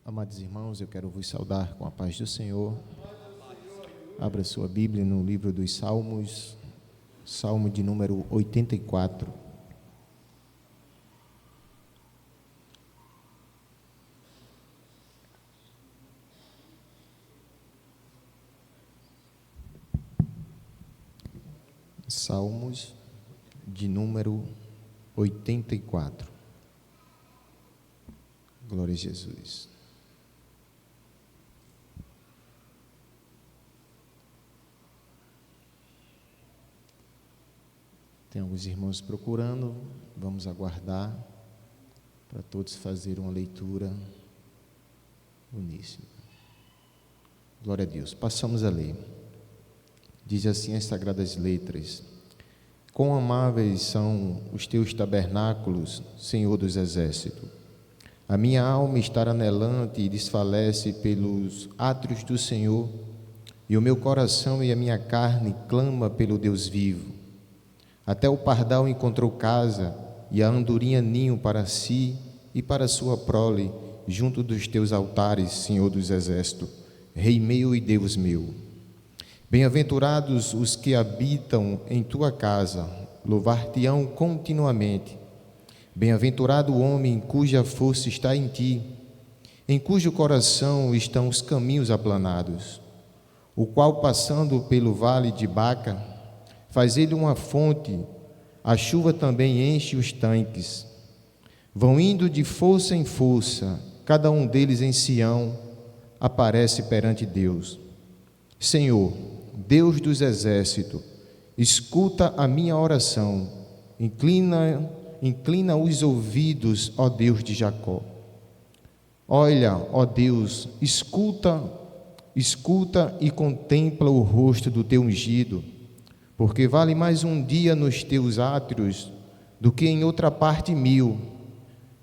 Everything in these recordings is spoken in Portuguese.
Amados irmãos, eu quero vos saudar com a paz do Senhor. Abra sua Bíblia no livro dos Salmos, Salmo de número 84. Salmos de número 84. Glória a Jesus. Tem alguns irmãos procurando, vamos aguardar para todos fazerem uma leitura uníssona. Glória a Deus. Passamos a ler. Diz assim as Sagradas Letras: Quão amáveis são os teus tabernáculos, Senhor dos Exércitos! A minha alma está anelante e desfalece pelos átrios do Senhor, e o meu coração e a minha carne clama pelo Deus vivo. Até o pardal encontrou casa, e a andorinha ninho para si e para sua prole, junto dos teus altares, Senhor dos Exércitos, Rei meu e Deus meu. Bem-aventurados os que habitam em tua casa, louvar-te-ão continuamente. Bem-aventurado o homem cuja força está em ti, em cujo coração estão os caminhos aplanados, o qual, passando pelo vale de Baca, faz ele uma fonte, a chuva também enche os tanques. Vão indo de força em força, cada um deles em Sião, aparece perante Deus. Senhor, Deus dos exércitos, escuta a minha oração, inclina os ouvidos, ó Deus de Jacó. Olha, ó Deus, escuta e contempla o rosto do teu ungido, porque vale mais um dia nos teus átrios do que em outra parte 1000.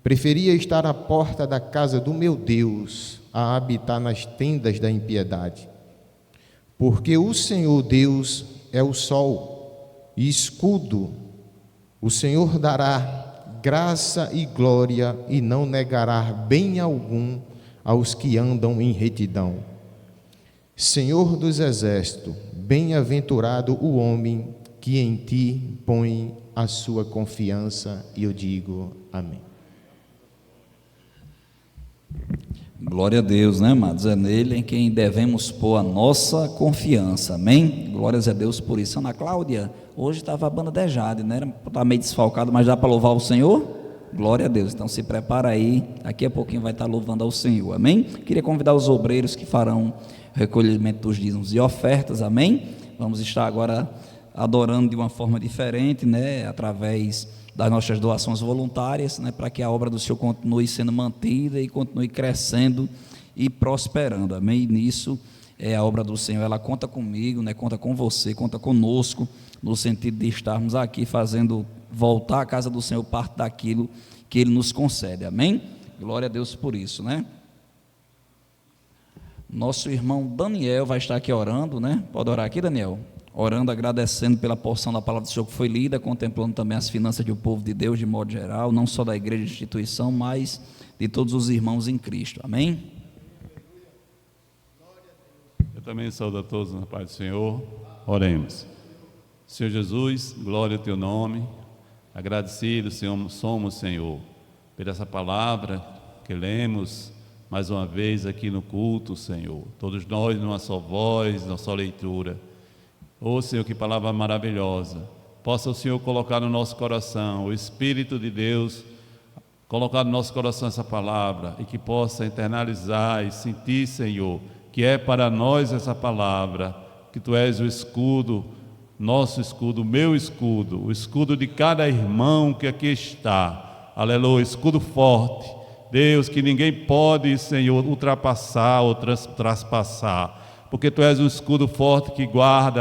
Preferia estar à porta da casa do meu Deus a habitar nas tendas da impiedade. Porque o Senhor Deus é o sol e escudo. O Senhor dará graça e glória e não negará bem algum aos que andam em retidão. Senhor dos exércitos, bem-aventurado o homem que em ti põe a sua confiança, e eu digo amém. Glória a Deus, né, amados? É nele em quem devemos pôr a nossa confiança, amém? Glórias a Deus por isso. Ana Cláudia, hoje estava bandejada, né? Está meio desfalcado, mas dá para louvar o Senhor? Glória a Deus. Então se prepara aí, daqui a pouquinho vai estar louvando ao Senhor, amém? Queria convidar os obreiros que farão recolhimento dos dízimos e ofertas, amém? Vamos estar agora adorando de uma forma diferente, né? Através das nossas doações voluntárias, né, para que a obra do Senhor continue sendo mantida e continue crescendo e prosperando, amém? E nisso, a obra do Senhor, ela conta comigo, né, conta com você, conta conosco, no sentido de estarmos aqui fazendo voltar à casa do Senhor parte daquilo que Ele nos concede, amém? Glória a Deus por isso, né? Nosso irmão Daniel vai estar aqui orando, né? Pode orar aqui, Daniel? Orando, agradecendo pela porção da palavra do Senhor que foi lida, contemplando também as finanças do povo de Deus de modo geral, não só da igreja de instituição, mas de todos os irmãos em Cristo, amém? Eu também saúdo a todos na paz do Senhor. Oremos. Senhor Jesus, glória ao teu nome, agradecido somos, Senhor, por essa palavra que lemos mais uma vez aqui no culto, Senhor, todos nós numa só voz, numa só leitura. Ô Senhor, que palavra maravilhosa, possa o Senhor colocar no nosso coração, o Espírito de Deus colocar no nosso coração essa palavra, e que possa internalizar e sentir, Senhor, que é para nós essa palavra, que Tu és o escudo, nosso escudo, o meu escudo, o escudo de cada irmão que aqui está, aleluia, escudo forte, Deus, que ninguém pode, Senhor, ultrapassar ou traspassar, porque Tu és um escudo forte que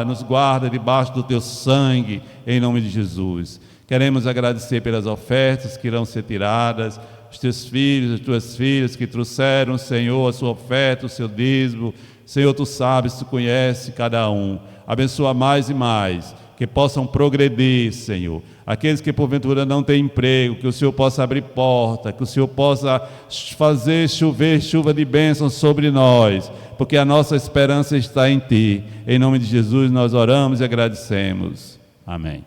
nos guarda debaixo do Teu sangue, em nome de Jesus. Queremos agradecer pelas ofertas que irão ser tiradas, os Teus filhos, as Tuas filhas que trouxeram, Senhor, a sua oferta, o seu dízimo. Senhor, Tu sabes, Tu conheces cada um. Abençoa mais e mais, que possam progredir, Senhor. Aqueles que porventura não têm emprego, que o Senhor possa abrir porta, que o Senhor possa fazer chover chuva de bênçãos sobre nós, porque a nossa esperança está em Ti. Em nome de Jesus nós oramos e agradecemos. Amém.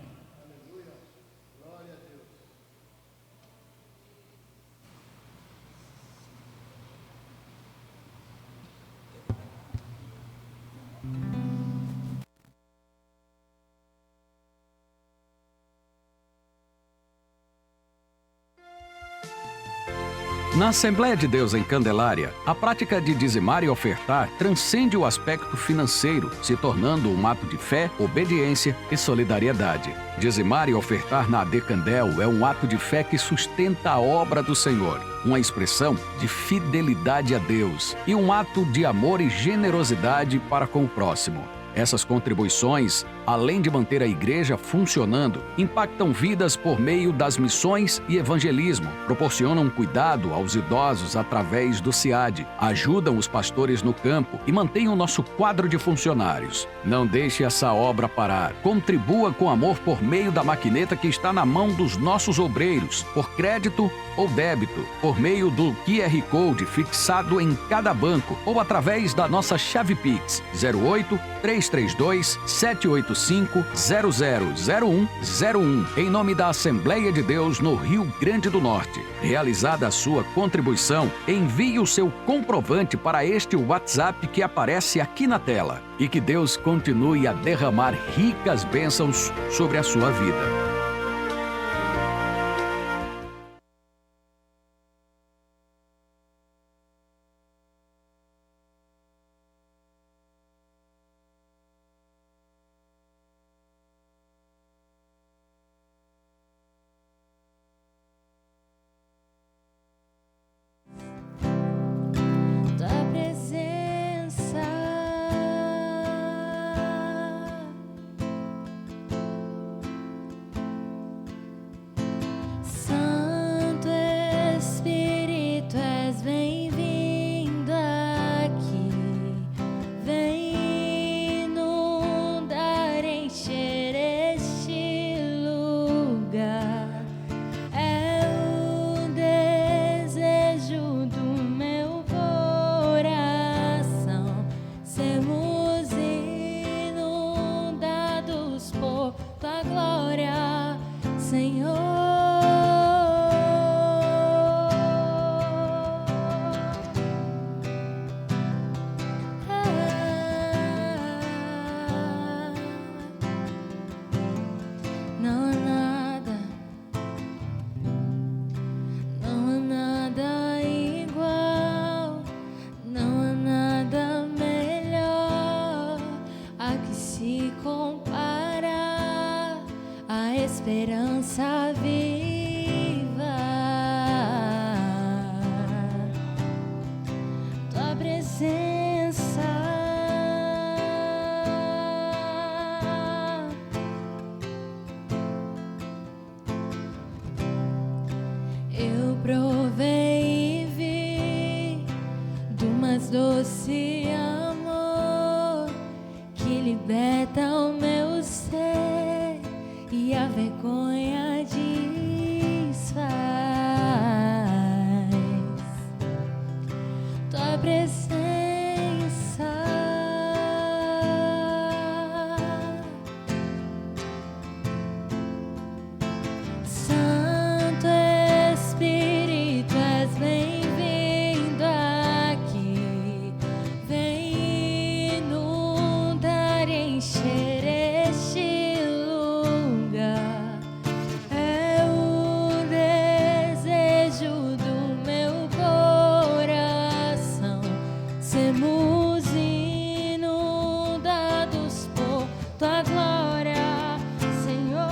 Na Assembleia de Deus em Candelária, a prática de dizimar e ofertar transcende o aspecto financeiro, se tornando um ato de fé, obediência e solidariedade. Dizimar e ofertar na AD Candel é um ato de fé que sustenta a obra do Senhor, uma expressão de fidelidade a Deus e um ato de amor e generosidade para com o próximo. Essas contribuições, além de manter a igreja funcionando, impactam vidas por meio das missões e evangelismo, proporcionam cuidado aos idosos através do CIAD, ajudam os pastores no campo e mantêm o nosso quadro de funcionários. Não deixe essa obra parar. Contribua com amor por meio da maquineta que está na mão dos nossos obreiros, por crédito ou débito, por meio do QR Code fixado em cada banco ou através da nossa chave Pix 08 332 785 000101 em nome da Assembleia de Deus no Rio Grande do Norte. Realizada a sua contribuição, envie o seu comprovante para este WhatsApp que aparece aqui na tela e que Deus continue a derramar ricas bênçãos sobre a sua vida. Esperança viva, tua presença, eu provei e vi do mais doce amor que liberta o meu ser e a vergonha desfaz. Tua presença, Santo Espírito, és bem-vindo aqui. Vem inundar e encher este lugar. É o desejo do meu coração. Sermos inundados por tua glória, Senhor.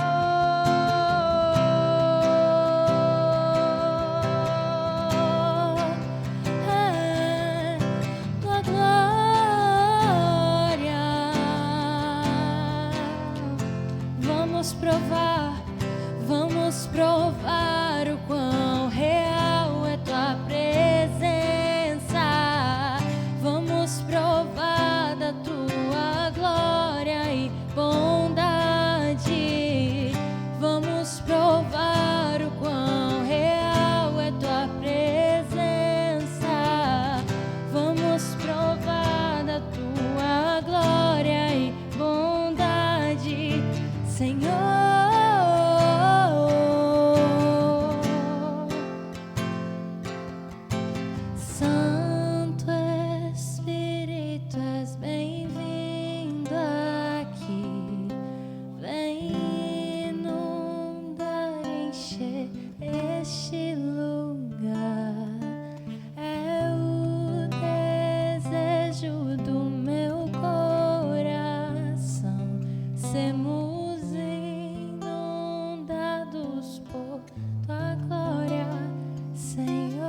Tua glória. Vamos provar o quão real é tua presença. Vamos provar da tua glória e bondade. sermos inundados por tua glória, Senhor.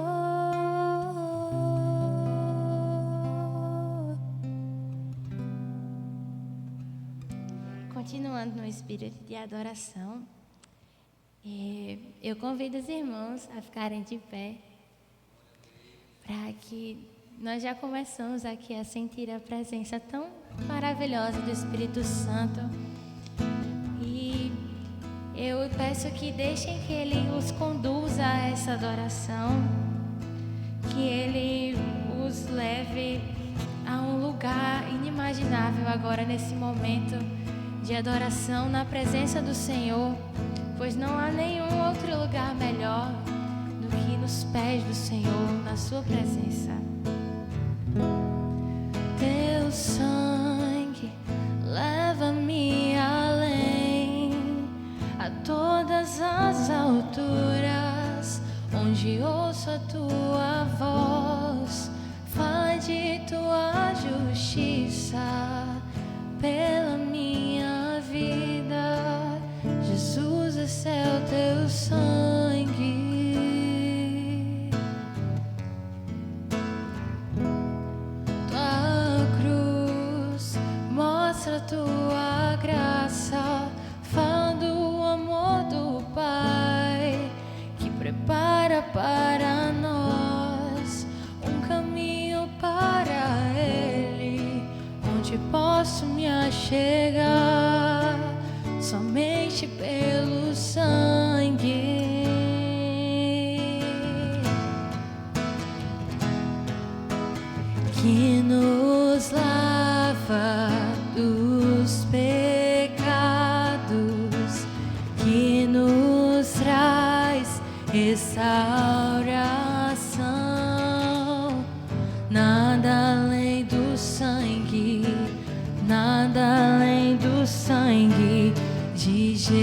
Continuando no espírito de adoração, eu convido os irmãos a ficarem de pé, para que nós já começamos aqui a sentir a presença tão maravilhosa do Espírito Santo. E eu peço que deixem que Ele os conduza a essa adoração, que Ele os leve a um lugar inimaginável agora nesse momento de adoração na presença do Senhor, pois não há nenhum outro lugar melhor do que nos pés do Senhor, na sua presença. Teu sangue leva-me além, a todas as alturas, onde ouço a tua voz, faz de tua justiça pela minha vida. Jesus, esse é o teu sangue. Tua cruz mostra tua graça, fala do amor do Pai, que prepara para nós um caminho para Ele, onde posso me achegar somente pelo sangue que nos lava dos pecados, que nos traz restauração. Nada além do sangue, nada além do sangue de Jesus,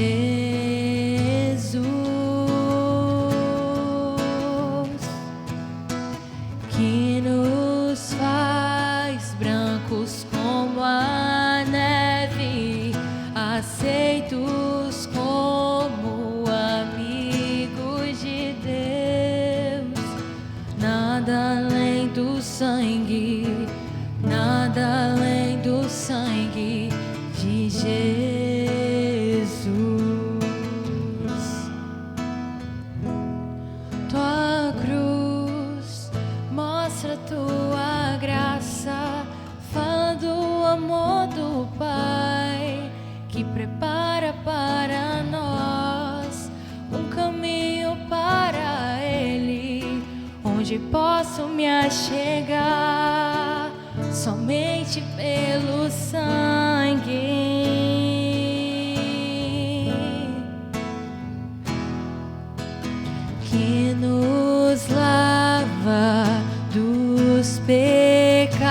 que nos faz brancos como a neve, aceitos como amigos de Deus. Nada além do sangue, nada além do sangue de Jesus. Tua cruz mostra tua graça, fala do amor do Pai, que prepara para nós um caminho para Ele, onde posso me achegar somente pelo sangue que nos lava dos pecados,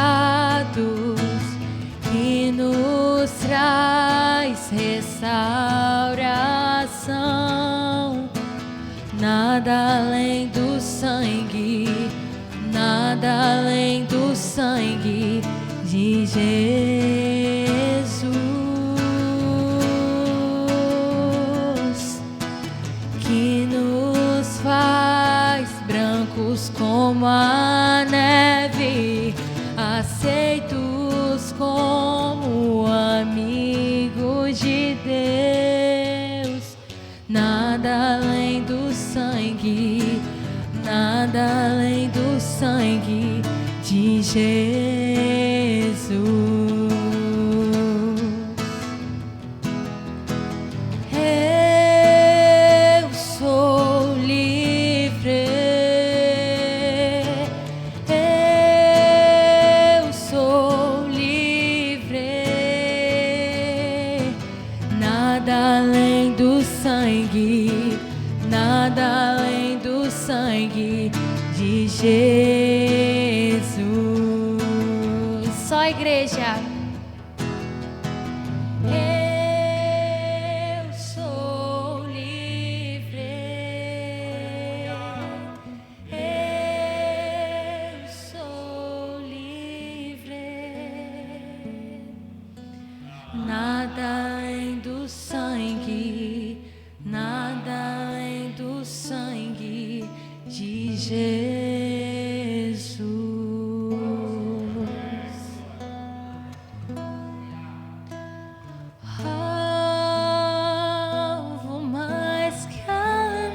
que nos traz restauração. Nada além do sangue, nada além do sangue de Jesus, que nos faz brancos como a neve, aceitos como amigos de Deus. Nada além do sangue, nada além do sangue de Jesus. Eu sou livre, eu sou livre. Nada além do sangue, nada além do sangue de Jesus. Só a igreja. Eu sou livre, eu sou livre. Nada nada além do sangue, nada além do sangue de Jesus. Alvo mais que a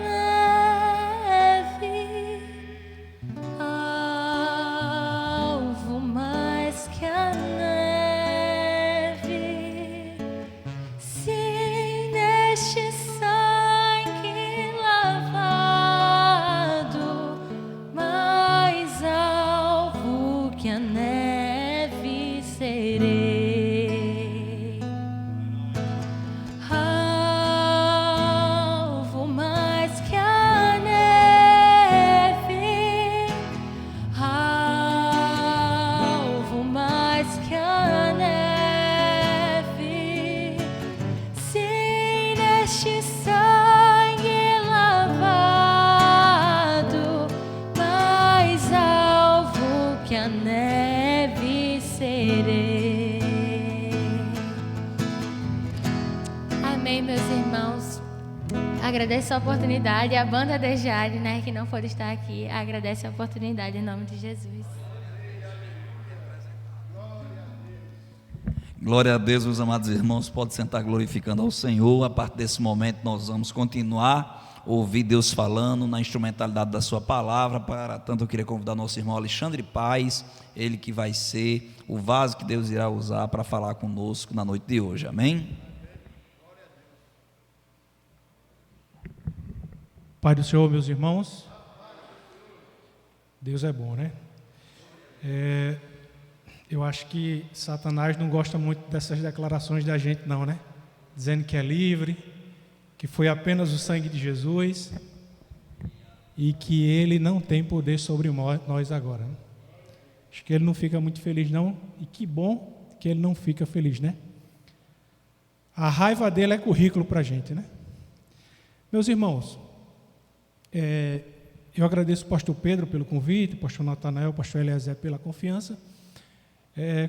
neve, alvo mais que a neve, se neste sangue lavado, mais alvo que a neve serei. Alvo mais que a neve, alvo mais que a neve, se neste sangue lavado, mais alvo que a neve serei. Amém, meus irmãos. Agradeço a oportunidade. A banda de Jade, né, que não pôde estar aqui, agradece a oportunidade em nome de Jesus. Glória a Deus, meus amados irmãos, pode sentar glorificando ao Senhor. A partir desse momento nós vamos continuar a ouvir Deus falando na instrumentalidade da sua palavra. Para tanto eu queria convidar nosso irmão Alexandre Paz, ele que vai ser o vaso que Deus irá usar para falar conosco na noite de hoje, amém? Pai do Senhor, meus irmãos, Deus é bom, né? Eu acho que Satanás não gosta muito dessas declarações da gente, não, né? Dizendo que é livre, que foi apenas o sangue de Jesus e que ele não tem poder sobre nós agora, né? Acho que ele não fica muito feliz, não, e que bom que ele não fica feliz, né? A raiva dele é currículo para a gente, né? Meus irmãos, eu agradeço o pastor Pedro pelo convite, o pastor Natanael, o pastor Eliezer pela confiança.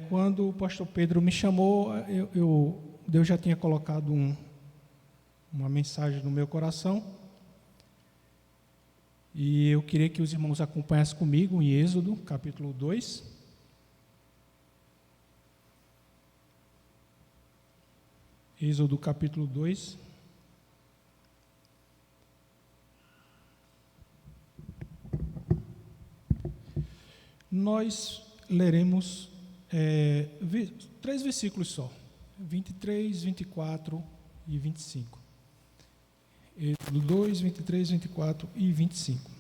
Quando o pastor Pedro me chamou, Deus já tinha colocado uma mensagem no meu coração, e eu queria que os irmãos acompanhassem comigo em Êxodo, capítulo 2. Êxodo, capítulo 2. Nós leremos 3 versículos só, 23, 24 e 25. Êxodo 2, 23, 24 e 25.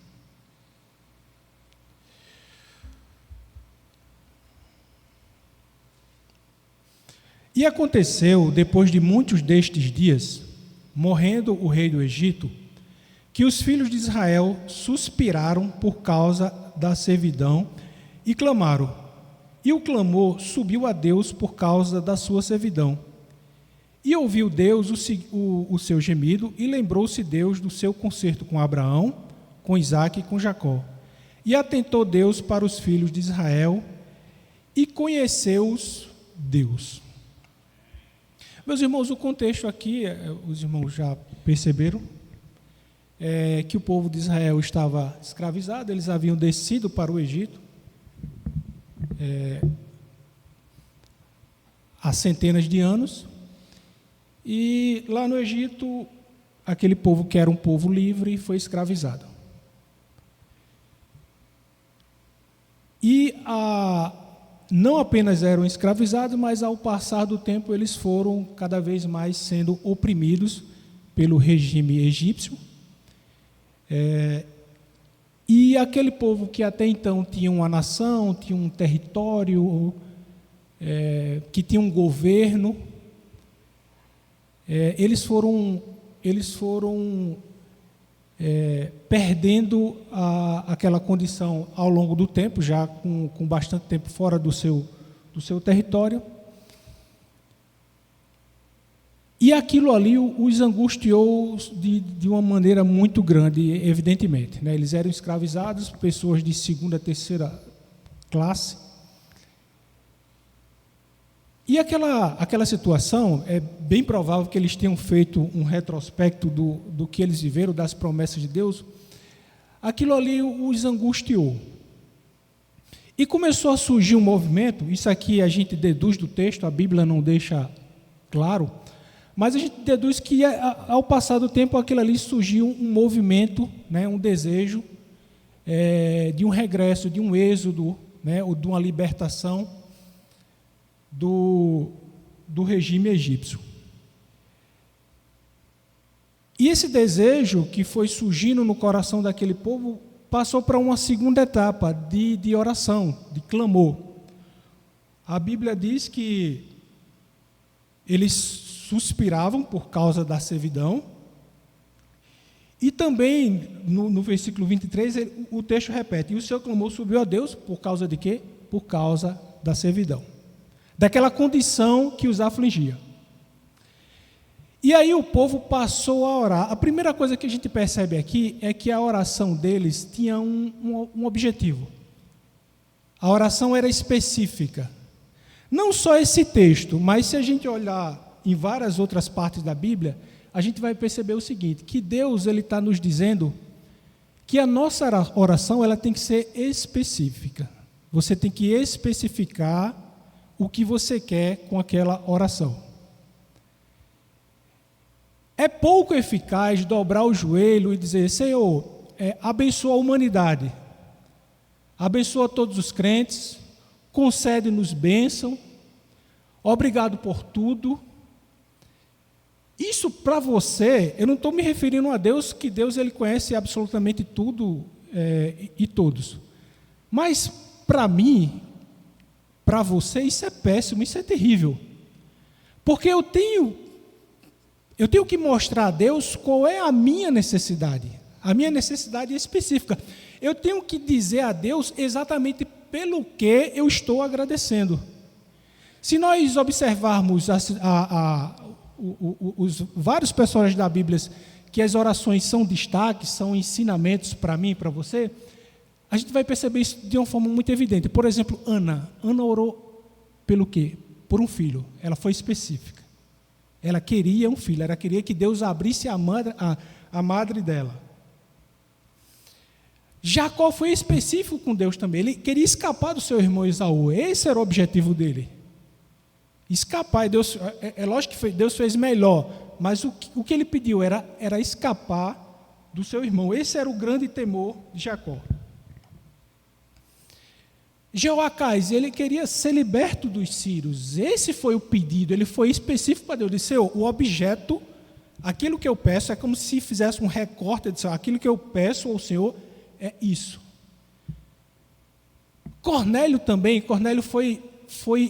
E aconteceu, depois de muitos destes dias, morrendo o rei do Egito, que os filhos de Israel suspiraram por causa da servidão e clamaram. E o clamor subiu a Deus por causa da sua servidão. E ouviu Deus o seu gemido, e lembrou-se Deus do seu concerto com Abraão, com Isaque e com Jacó. E atentou Deus para os filhos de Israel, e conheceu-os Deus. Meus irmãos, o contexto aqui, os irmãos já perceberam, que o povo de Israel estava escravizado, eles haviam descido para o Egito, há centenas de anos, e lá no Egito, aquele povo que era um povo livre foi escravizado. E não apenas eram escravizados, mas ao passar do tempo eles foram cada vez mais sendo oprimidos pelo regime egípcio. E aquele povo que até então tinha uma nação, tinha um território, que tinha um governo, eles foram perdendo aquela condição ao longo do tempo, já com bastante tempo fora do seu território. E aquilo ali os angustiou de uma maneira muito grande, evidentemente, né? Eles eram escravizados, pessoas de segunda, terceira classe. E aquela situação, é bem provável que eles tenham feito um retrospecto do que eles viveram, das promessas de Deus. Aquilo ali os angustiou. E começou a surgir um movimento, isso aqui a gente deduz do texto, a Bíblia não deixa claro, mas a gente deduz que ao passar do tempo aquilo ali surgiu um movimento, né, um desejo de um regresso, de um êxodo, né, ou de uma libertação do regime egípcio. E esse desejo que foi surgindo no coração daquele povo passou para uma segunda etapa de oração, de clamor. A Bíblia diz que eles suspiravam por causa da servidão, e também no versículo 23 o texto repete: e o seu clamor subiu a Deus por causa de quê? Por causa da servidão, daquela condição que os afligia. E aí o povo passou a orar. A primeira coisa que a gente percebe aqui é que a oração deles tinha um objetivo. A oração era específica. Não só esse texto, mas se a gente olhar em várias outras partes da Bíblia, a gente vai perceber o seguinte, que Deus está nos dizendo que a nossa oração ela tem que ser específica. Você tem que especificar o que você quer com aquela oração. É pouco eficaz dobrar o joelho e dizer: Senhor, abençoa a humanidade, abençoa todos os crentes, concede-nos bênção, obrigado por tudo. Isso para você, eu não estou me referindo a Deus, que Deus ele conhece absolutamente tudo e todos. Mas para mim, para você, isso é péssimo, isso é terrível. Porque eu tenho que mostrar a Deus qual é a minha necessidade específica. Eu tenho que dizer a Deus exatamente pelo que eu estou agradecendo. Se nós observarmos os vários personagens da Bíblia, que as orações são destaques, são ensinamentos para mim e para você, a gente vai perceber isso de uma forma muito evidente. Por exemplo, Ana orou pelo quê? Por um filho. Ela foi específica. Ela queria um filho, ela queria que Deus abrisse a madre dela. Jacó foi específico com Deus também, ele queria escapar do seu irmão Esaú, esse era o objetivo dele. Escapar, e Deus, é lógico que Deus fez melhor, mas o que ele pediu era escapar do seu irmão, esse era o grande temor de Jacó. Jeoacás, ele queria ser liberto dos sírios, esse foi o pedido, ele foi específico para Deus, ele disse: o objeto, aquilo que eu peço, é como se fizesse um recorte, disse, aquilo que eu peço ao Senhor é isso. Cornélio também, Cornélio foi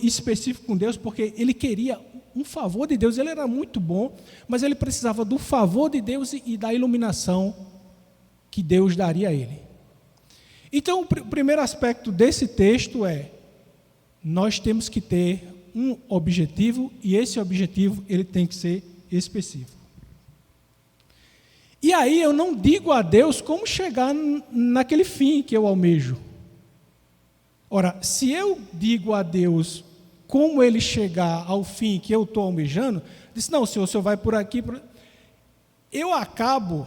específico com Deus, porque ele queria um favor de Deus, ele era muito bom, mas ele precisava do favor de Deus e da iluminação que Deus daria a ele. Então, o primeiro aspecto desse texto é: nós temos que ter um objetivo, e esse objetivo ele tem que ser específico. E aí eu não digo a Deus como chegar naquele fim que eu almejo. Ora, se eu digo a Deus como ele chegar ao fim que eu estou almejando, diz: não, Senhor, o Senhor vai por aqui, eu acabo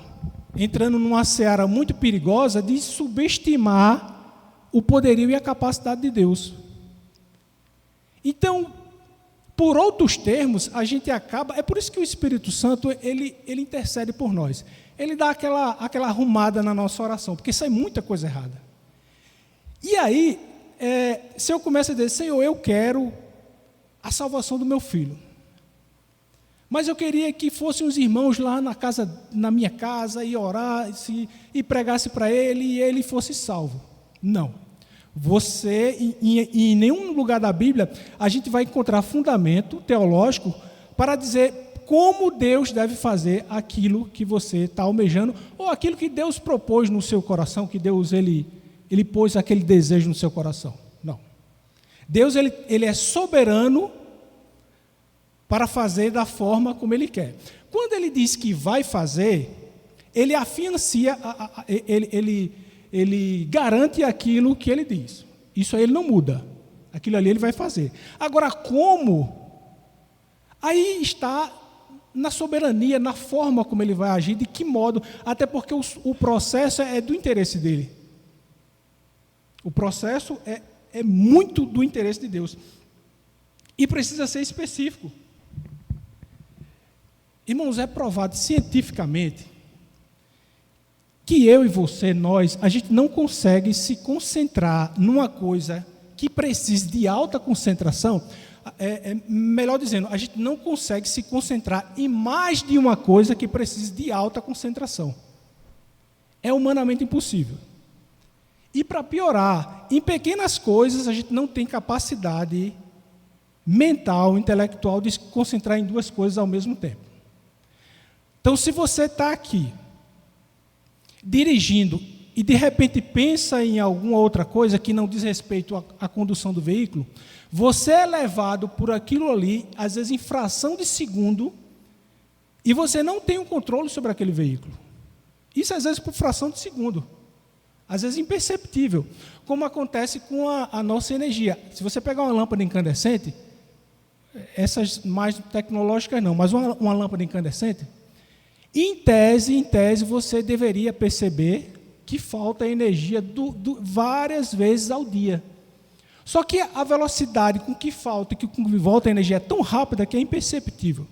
entrando numa seara muito perigosa de subestimar o poderio e a capacidade de Deus. Então, por outros termos, a gente acaba... É por isso que o Espírito Santo, ele intercede por nós. Ele dá aquela arrumada na nossa oração, porque sai muita coisa errada. E aí, se eu começo a dizer: Senhor, eu quero a salvação do meu filho, mas eu queria que fossem os irmãos lá na minha casa, e orasse, e pregasse para ele, e ele fosse salvo. Não. Você, em nenhum lugar da Bíblia, a gente vai encontrar fundamento teológico para dizer como Deus deve fazer aquilo que você está almejando, ou aquilo que Deus propôs no seu coração, que Deus ele pôs aquele desejo no seu coração. Não. Deus ele é soberano para fazer da forma como ele quer. Quando ele diz que vai fazer, ele afiancia, ele garante aquilo que ele diz. Isso aí ele não muda. Aquilo ali ele vai fazer. Agora, como Aí está na soberania, na forma como ele vai agir, de que modo, até porque o processo é do interesse dele. O processo é muito do interesse de Deus. E precisa ser específico. Irmãos, é provado cientificamente que eu e você, a gente não consegue se concentrar numa coisa que precise de alta concentração. Melhor dizendo, a gente não consegue se concentrar em mais de uma coisa que precise de alta concentração. É humanamente impossível. E para piorar, em pequenas coisas a gente não tem capacidade mental, intelectual de se concentrar em duas coisas ao mesmo tempo. Então, se você está aqui dirigindo e de repente pensa em alguma outra coisa que não diz respeito à condução do veículo, você é levado por aquilo ali, às vezes em fração de segundo, e você não tem um controle sobre aquele veículo. Isso às vezes por fração de segundo. Às vezes imperceptível, como acontece com a nossa energia. Se você pegar uma lâmpada incandescente, essas mais tecnológicas não, mas uma lâmpada incandescente, em tese, você deveria perceber que falta energia várias vezes ao dia. Só que a velocidade com que falta e com que volta a energia é tão rápida que é imperceptível.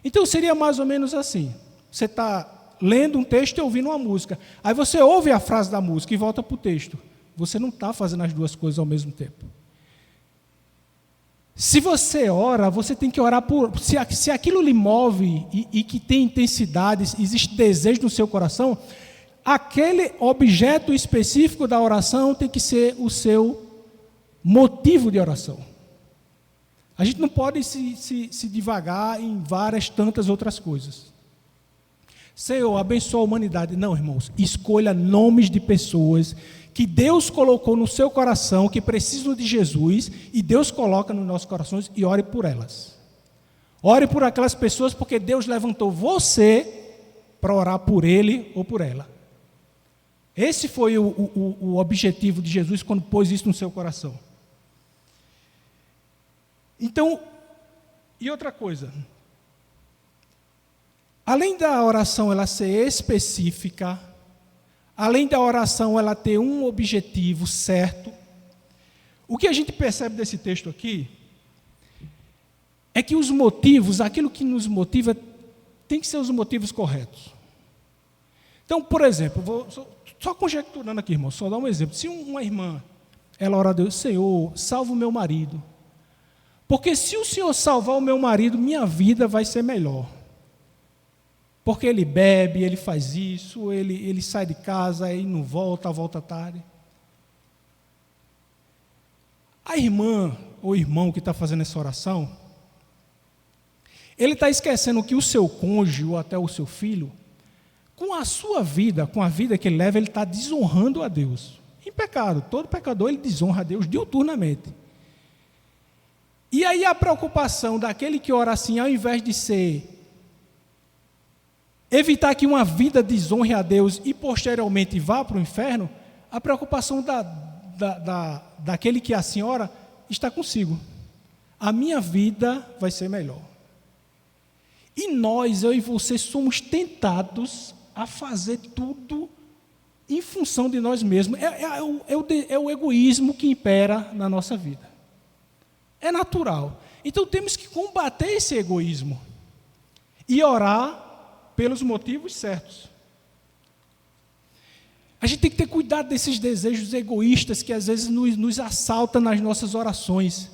Então seria mais ou menos assim. Você está lendo um texto e ouvindo uma música. Aí você ouve a frase da música e volta para o texto. Você não está fazendo as duas coisas ao mesmo tempo. Se você ora, você tem que orar por... Se aquilo lhe move e que tem intensidade, existe desejo no seu coração, aquele objeto específico da oração tem que ser o seu motivo de oração. A gente não pode se divagar em várias tantas outras coisas. Senhor, abençoa a humanidade. Não, irmãos, escolha nomes de pessoas que Deus colocou no seu coração, que precisam de Jesus, e Deus coloca nos nossos corações, e ore por elas. Ore por aquelas pessoas, porque Deus levantou você para orar por ele ou por ela. Esse foi o objetivo de Jesus quando pôs isso no seu coração. Então, e outra coisa, além da oração ela ser específica, além da oração ela ter um objetivo certo, o que a gente percebe desse texto aqui é que os motivos, aquilo que nos motiva, tem que ser os motivos corretos. Então, por exemplo, vou só conjecturando aqui, irmão, só dar um exemplo. Se uma irmã, ela ora a Deus, Senhor, salva o meu marido. Porque se o Senhor salvar o meu marido, minha vida vai ser melhor. Porque ele bebe, ele faz isso, ele sai de casa, aí não volta tarde. A irmã ou irmão que está fazendo essa oração, ele está esquecendo que o seu cônjuge ou até o seu filho, com a sua vida, com a vida que ele leva, ele está desonrando a Deus. Em pecado, todo pecador ele desonra a Deus diuturnamente. E aí a preocupação daquele que ora assim, ao invés de ser evitar que uma vida desonre a Deus e posteriormente vá para o inferno, a preocupação daquele que assim ora está consigo. A minha vida vai ser melhor. E nós, eu e você, somos tentados a fazer tudo em função de nós mesmos. É o egoísmo que impera na nossa vida. É natural. Então temos que combater esse egoísmo e orar pelos motivos certos. A gente tem que ter cuidado desses desejos egoístas que às vezes nos assaltam nas nossas orações,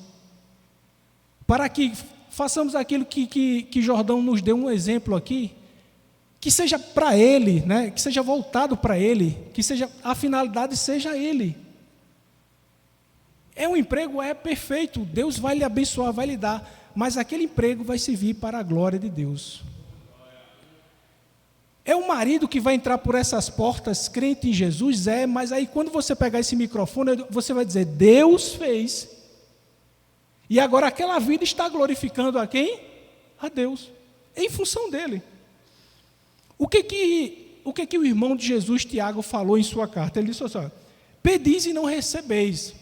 para que façamos aquilo que Jordão nos deu um exemplo aqui, que seja para ele, né? Que seja voltado para ele, que seja a finalidade seja ele. É um emprego, é perfeito, Deus vai lhe abençoar, vai lhe dar, mas aquele emprego vai servir para a glória de Deus. É o marido que vai entrar por essas portas crente em Jesus? É, mas aí quando você pegar esse microfone, você vai dizer, Deus fez. E agora aquela vida está glorificando a quem? A Deus. É em função dele. O que o irmão de Jesus, Tiago, falou em sua carta? Ele disse assim, pedis e não recebeis.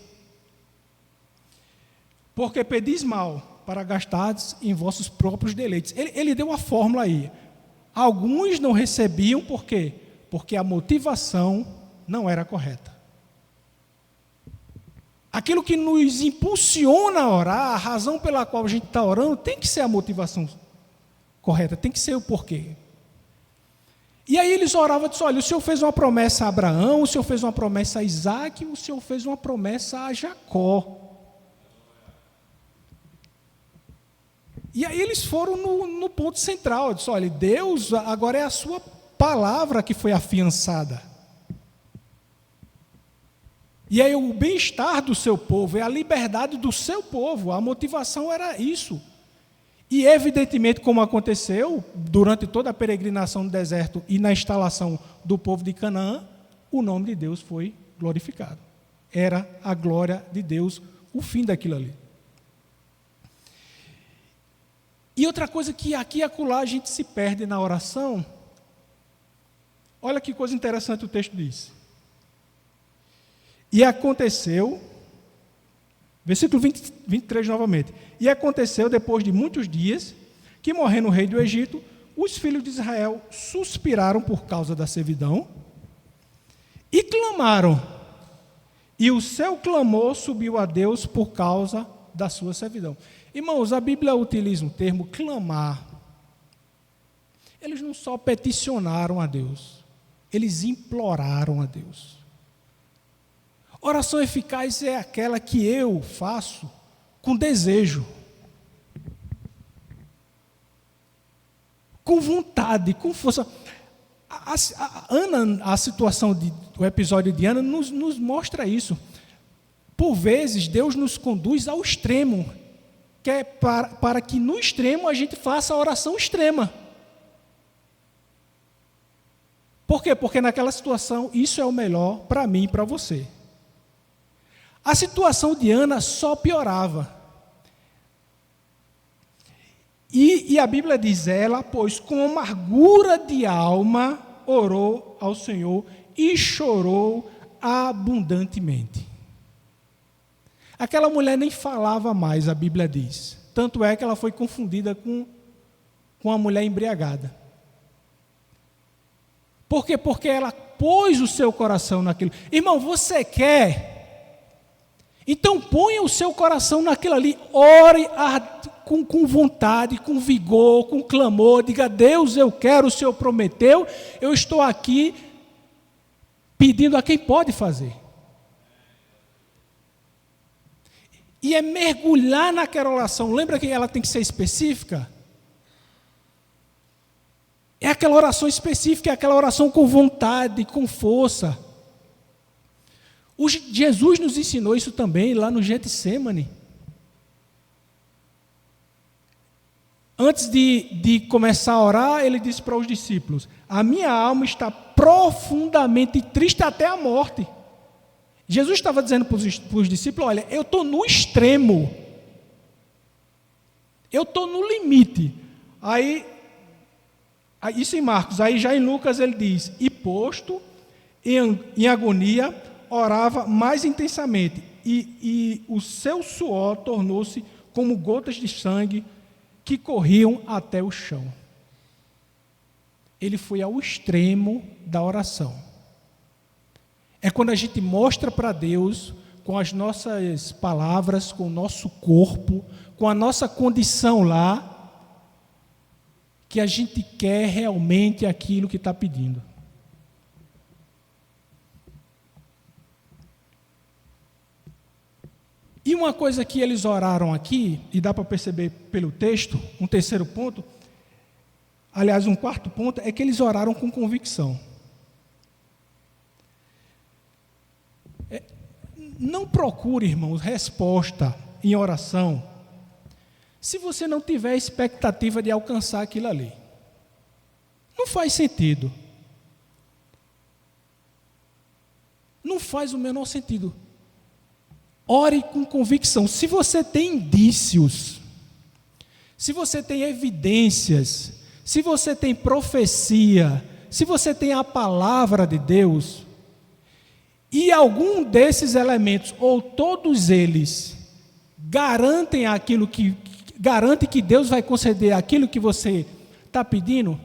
Porque pedis mal, para gastardes em vossos próprios deleites. Ele deu a fórmula aí. Alguns não recebiam, por quê? Porque a motivação não era correta. Aquilo que nos impulsiona a orar, a razão pela qual a gente está orando, tem que ser a motivação correta, tem que ser o porquê. E aí eles oravam e disseram, olha, o Senhor fez uma promessa a Abraão, o Senhor fez uma promessa a Isaac, o Senhor fez uma promessa a Jacó. E aí eles foram no ponto central, disseram, olha, Deus agora é a sua palavra que foi afiançada. E aí o bem-estar do seu povo, é a liberdade do seu povo, a motivação era isso. E evidentemente, como aconteceu durante toda a peregrinação no deserto e na instalação do povo de Canaã, o nome de Deus foi glorificado. Era a glória de Deus o fim daquilo ali. E outra coisa que aqui e acolá a gente se perde na oração, olha que coisa interessante o texto diz. E aconteceu, versículo 23 novamente, e aconteceu depois de muitos dias, que morrendo o rei do Egito, os filhos de Israel suspiraram por causa da servidão e clamaram, e o seu clamor subiu a Deus por causa da sua servidão. Irmãos, a Bíblia utiliza o termo clamar. Eles não só peticionaram a Deus, eles imploraram a Deus. Oração eficaz é aquela que eu faço com desejo, com vontade, com força. A situação do episódio de Ana nos mostra isso. Por vezes, Deus nos conduz ao extremo, que é para que no extremo a gente faça a oração extrema. Por quê? Porque naquela situação, isso é o melhor para mim e para você. A situação de Ana só piorava. E a Bíblia diz ela, pois com amargura de alma orou ao Senhor e chorou abundantemente. Aquela mulher nem falava mais, a Bíblia diz. Tanto é que ela foi confundida com a mulher embriagada. Por quê? Porque ela pôs o seu coração naquilo. Irmão, você quer? Então ponha o seu coração naquilo ali, ore com vontade, com vigor, com clamor, diga, Deus, eu quero, o Senhor prometeu, eu estou aqui pedindo a quem pode fazer. E é mergulhar naquela oração, lembra que ela tem que ser específica? É aquela oração específica, é aquela oração com vontade, com força. Jesus nos ensinou isso também lá no Getsêmani. Antes de começar a orar, ele disse para os discípulos, a minha alma está profundamente triste até a morte. Jesus estava dizendo para os discípulos, olha, eu estou no extremo. Eu estou no limite. Aí, isso em Marcos, aí já em Lucas ele diz, e posto em agonia, orava mais intensamente, e o seu suor tornou-se como gotas de sangue que corriam até o chão. Ele foi ao extremo da oração. É quando a gente mostra para Deus, com as nossas palavras, com o nosso corpo, com a nossa condição lá, que a gente quer realmente aquilo que está pedindo. E uma coisa que eles oraram aqui, e dá para perceber pelo texto, um terceiro ponto, aliás, um quarto ponto, é que eles oraram com convicção. Não procure, irmãos, resposta em oração, se você não tiver expectativa de alcançar aquilo ali. Não faz sentido. Não faz o menor sentido. Ore com convicção. Se você tem indícios, se você tem evidências, se você tem profecia, se você tem a palavra de Deus, e algum desses elementos, ou todos eles, garantem aquilo que garante que Deus vai conceder aquilo que você está pedindo?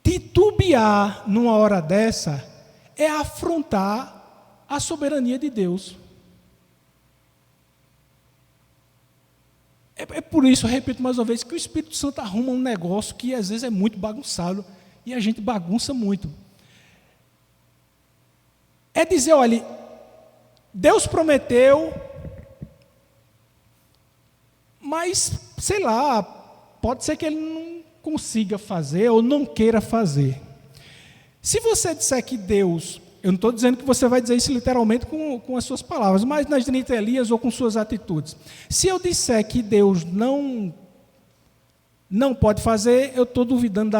Titubear numa hora dessa é afrontar a soberania de Deus. É por isso, eu repito mais uma vez, que o Espírito Santo arruma um negócio que às vezes é muito bagunçado e a gente bagunça muito. É dizer, olha, Deus prometeu, mas, sei lá, pode ser que Ele não consiga fazer ou não queira fazer. Se você disser que Deus, eu não estou dizendo que você vai dizer isso literalmente com as suas palavras, mas nas entrelinhas ou com suas atitudes. Se eu disser que Deus não pode fazer, eu estou duvidando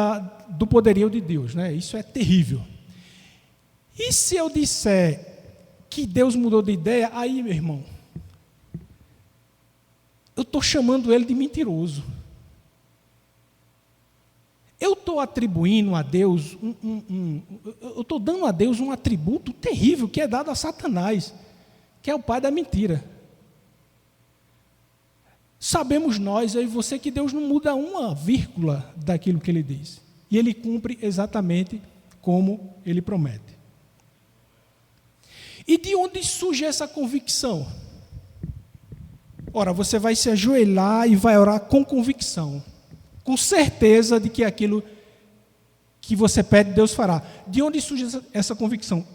do poderio de Deus, né? Isso é terrível. E se eu disser que Deus mudou de ideia, aí, meu irmão, eu estou chamando Ele de mentiroso. Eu estou atribuindo a Deus, eu estou dando a Deus um atributo terrível que é dado a Satanás, que é o pai da mentira. Sabemos nós, eu e você, que Deus não muda uma vírgula daquilo que Ele diz. E Ele cumpre exatamente como Ele promete. E de onde surge essa convicção? Ora, você vai se ajoelhar e vai orar com convicção, com certeza de que aquilo que você pede, Deus fará. De onde surge essa convicção?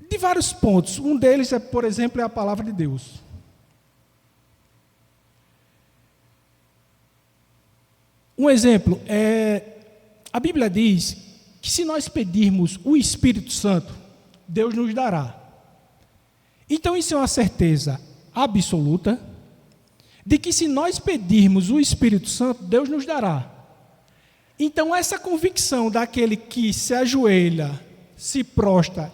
De vários pontos. Um deles, por exemplo, é a palavra de Deus. Um exemplo, a Bíblia diz que se nós pedirmos o Espírito Santo, Deus nos dará. Então isso é uma certeza absoluta de que se nós pedirmos o Espírito Santo, Deus nos dará. Então essa convicção daquele que se ajoelha, se prostra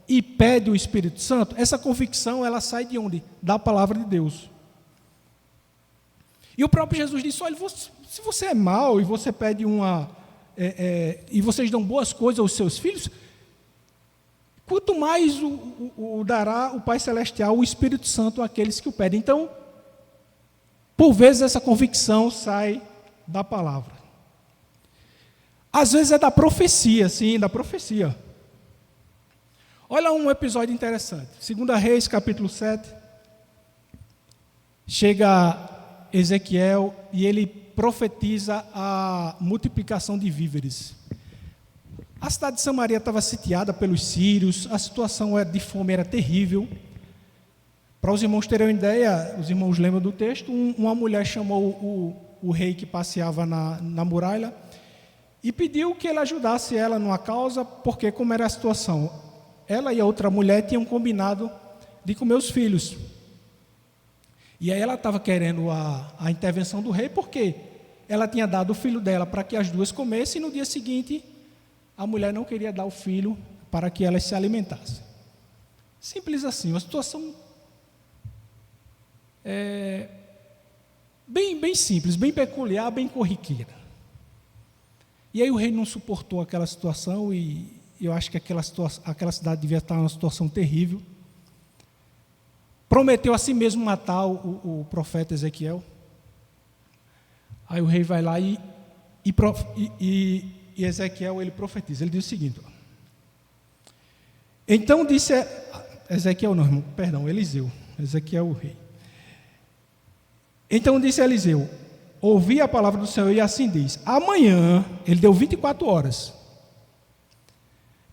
e pede o Espírito Santo, essa convicção ela sai de onde? Da palavra de Deus. E o próprio Jesus disse, olha, se você é mau e você pede e vocês dão boas coisas aos seus filhos, quanto mais dará o Pai Celestial, o Espírito Santo, àqueles que o pedem. Então, por vezes essa convicção sai da palavra. Às vezes é da profecia, sim, da profecia. Olha um episódio interessante. 2 Reis, capítulo 7. Chega Ezequiel e ele profetiza a multiplicação de víveres. A cidade de Samaria estava sitiada pelos sírios, a situação de fome era terrível. Para os irmãos terem uma ideia, os irmãos lembram do texto, uma mulher chamou o rei que passeava na muralha e pediu que ele ajudasse ela numa causa, porque como era a situação, ela e a outra mulher tinham combinado de comer os filhos. E aí ela estava querendo a intervenção do rei, porque ela tinha dado o filho dela para que as duas comessem, e no dia seguinte a mulher não queria dar o filho para que elas se alimentassem. Simples assim, uma situação bem simples, bem peculiar, bem corriqueira. E aí o rei não suportou aquela situação e eu acho que aquela cidade devia estar numa situação terrível. Prometeu a si mesmo matar o profeta Ezequiel. Aí o rei vai lá e Ezequiel ele profetiza. Ele diz o seguinte: então disse Ezequiel, não, irmão, perdão, Eliseu. Ezequiel o rei. Então disse Eliseu: ouvi a palavra do Senhor e assim diz: amanhã, ele deu 24 horas.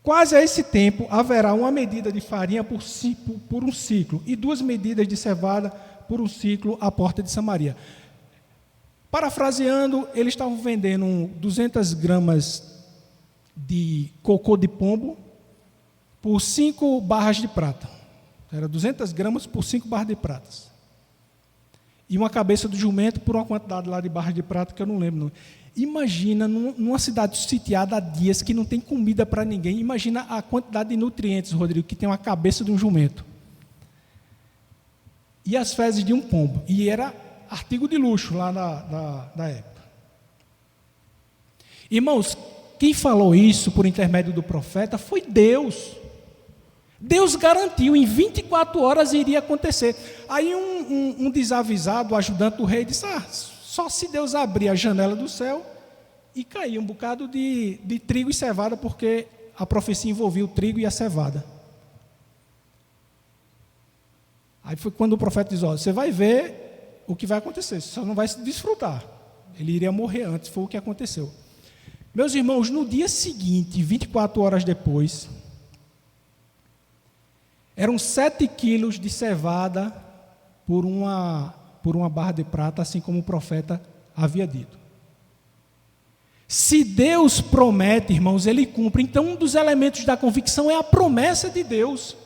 Quase a esse tempo haverá uma medida de farinha por um ciclo e 2 medidas de cevada por um ciclo à porta de Samaria. Parafraseando, eles estavam vendendo 200 gramas de cocô de pombo por 5 barras de prata. Era 200 gramas por 5 barras de prata. E uma cabeça do jumento por uma quantidade lá de barras de prata que eu não lembro. Não. Imagina, numa cidade sitiada há dias, que não tem comida para ninguém, imagina a quantidade de nutrientes, Rodrigo, que tem uma cabeça de um jumento. E as fezes de um pombo. E era artigo de luxo lá da época. Irmãos, quem falou isso por intermédio do profeta foi Deus. Deus garantiu, em 24 horas iria acontecer. Aí um desavisado, o ajudante do rei, disse, só se Deus abrir a janela do céu e cair um bocado de trigo e cevada, porque a profecia envolvia o trigo e a cevada. Aí foi quando o profeta diz, você vai ver o que vai acontecer, você só não vai se desfrutar. Ele iria morrer antes, foi o que aconteceu. Meus irmãos, no dia seguinte, 24 horas depois, eram 7 quilos de cevada por uma barra de prata, assim como o profeta havia dito. Se Deus promete, irmãos, Ele cumpre. Então, um dos elementos da convicção é a promessa de Deus.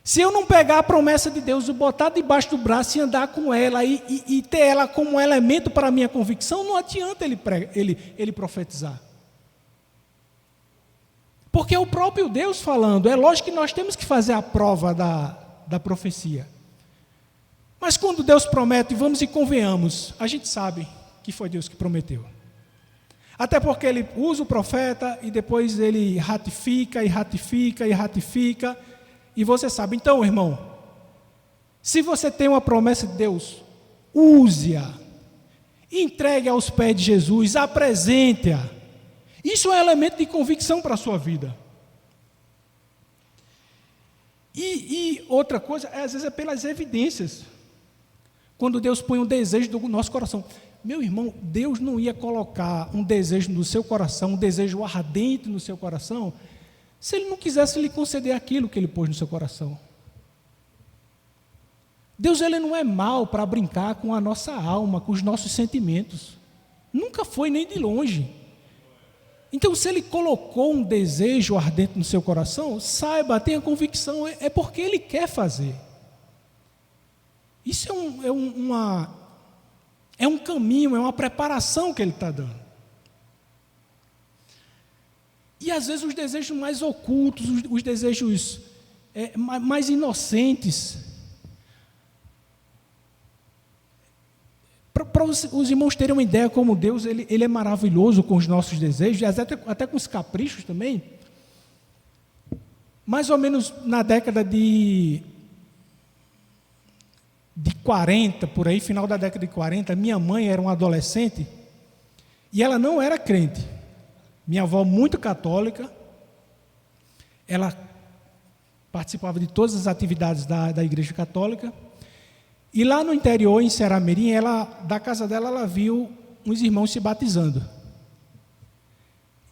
Se eu não pegar a promessa de Deus e botar debaixo do braço e andar com ela e ter ela como um elemento para a minha convicção, não adianta ele profetizar. Porque é o próprio Deus falando. É lógico que nós temos que fazer a prova da profecia. Mas quando Deus promete, vamos e convenhamos, a gente sabe que foi Deus que prometeu. Até porque Ele usa o profeta e depois Ele ratifica e ratifica e ratifica. E você sabe. Então, irmão, se você tem uma promessa de Deus, use-a. Entregue aos pés de Jesus, apresente-a. Isso é um elemento de convicção para a sua vida. E outra coisa, às vezes é pelas evidências. Quando Deus põe um desejo do nosso coração. Meu irmão, Deus não ia colocar um desejo no seu coração, um desejo ardente no seu coração, se Ele não quisesse lhe conceder aquilo que Ele pôs no seu coração. Deus, Ele não é mau para brincar com a nossa alma, com os nossos sentimentos. Nunca foi, nem de longe. Então, se Ele colocou um desejo ardente no seu coração, saiba, tenha convicção, é porque Ele quer fazer. Isso é um caminho, é uma preparação que Ele está dando. E às vezes os desejos mais ocultos, os desejos mais inocentes, para os irmãos terem uma ideia como Deus, ele é maravilhoso com os nossos desejos, e até com os caprichos também. Mais ou menos na década de 40, por aí, final da década de 40, minha mãe era uma adolescente, e ela não era crente. Minha avó, muito católica, ela participava de todas as atividades da igreja católica, e lá no interior, em Ceará-Mirim, da casa dela, ela viu uns irmãos se batizando.